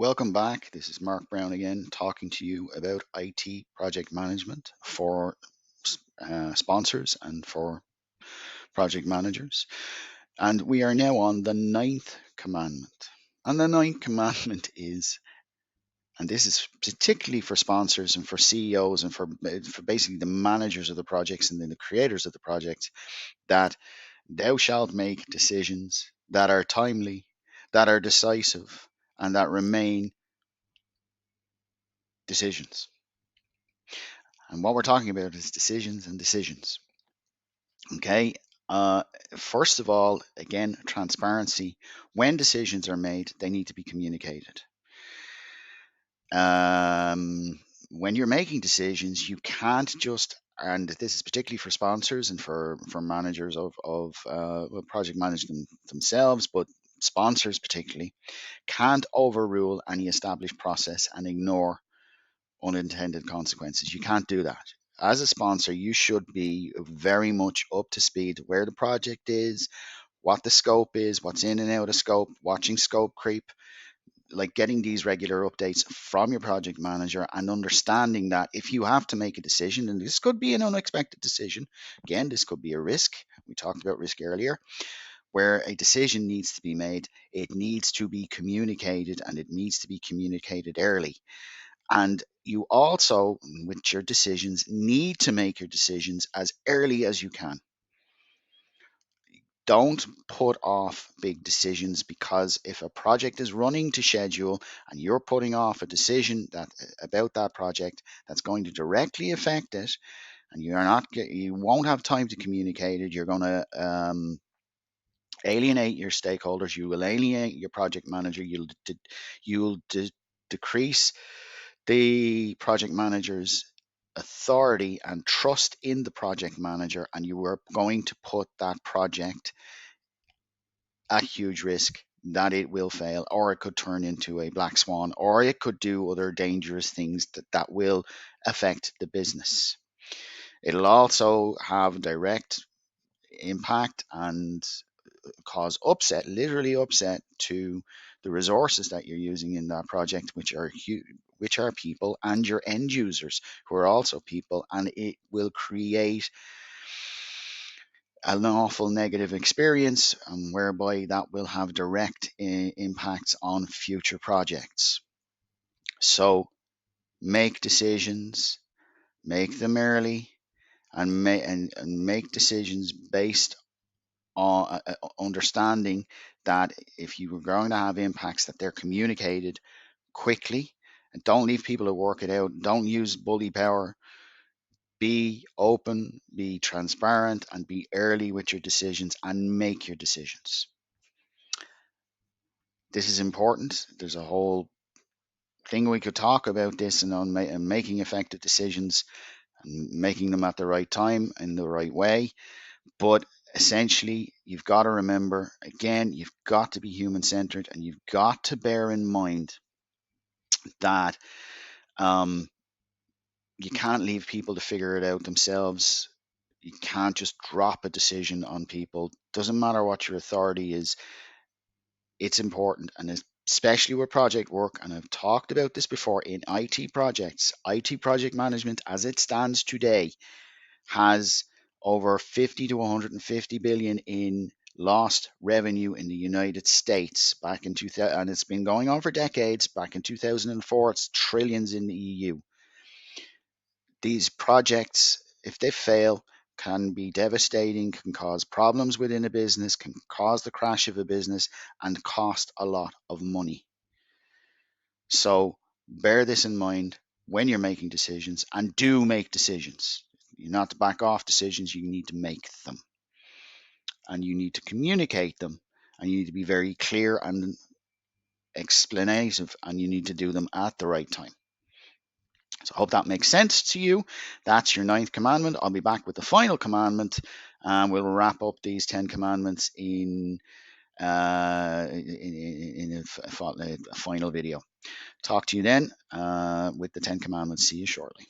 Welcome back. This is Mark Brown again, talking to you about IT project management for sponsors and for project managers. And we are now on the ninth commandment. And the ninth commandment is, and this is particularly for sponsors and for CEOs and for basically the managers of the projects and then the creators of the projects, that thou shalt make decisions that are timely, that are decisive, and that remain decisions. And what we're talking about is decisions and decisions. Okay. Uh, First of all, again, transparency. When decisions are made, they need to be communicated. When you're making decisions, you can't just, and this is particularly for sponsors and for managers of project management themselves, but sponsors particularly can't overrule any established process and ignore unintended consequences. You can't do that. As a sponsor, you should be very much up to speed where the project is, what the scope is, what's in and out of scope, watching scope creep, like getting these regular updates from your project manager and understanding that if you have to make a decision, and this could be an unexpected decision, again, this could be a risk. We talked about risk earlier. Where a decision needs to be made, it needs to be communicated and it needs to be communicated early. And you also, with your decisions, need to make your decisions as early as you can. Don't put off big decisions, because if a project is running to schedule and you're putting off a decision that about that project that's going to directly affect it, and you won't have time to communicate it, you're going to alienate your stakeholders. You will alienate your project manager. You'll decrease the project manager's authority and trust in the project manager, and you are going to put that project at huge risk that it will fail, or it could turn into a black swan, or it could do other dangerous things that will affect the business. It'll also have direct impact and cause upset, literally upset, to the resources that you're using in that project, which are people and your end users who are also people, and it will create an awful negative experience, whereby that will have direct impacts on future projects. So make decisions, make them early, and make decisions based understanding that if you are going to have impacts, that they're communicated quickly, and don't leave people to work it out. Don't use bully power. Be open, be transparent, and be early with your decisions and make your decisions. This is important. There's a whole thing we could talk about this, and on making effective decisions and making them at the right time in the right way. But essentially, you've got to remember, again, you've got to be human centered, and you've got to bear in mind that um, you can't leave people to figure it out themselves. You can't just drop a decision on people. Doesn't matter what your authority is, it's important. And especially with project work, and I've talked about this before, in IT projects, IT project management as it stands today has over 50 to 150 billion in lost revenue in the United States back in 2000, and it's been going on for decades. Back in 2004, it's trillions in the EU. These projects, if they fail, can be devastating, can cause problems within a business, can cause the crash of a business, and cost a lot of money. So bear this in mind when you're making decisions, and do make decisions. You're not to back off decisions, you need to make them. And you need to communicate them, and you need to be very clear and explanative, and you need to do them at the right time. So I hope that makes sense to you. That's your ninth commandment. I'll be back with the final commandment, and we'll wrap up these 10 commandments in a final video. Talk to you then with the 10 commandments. See you shortly.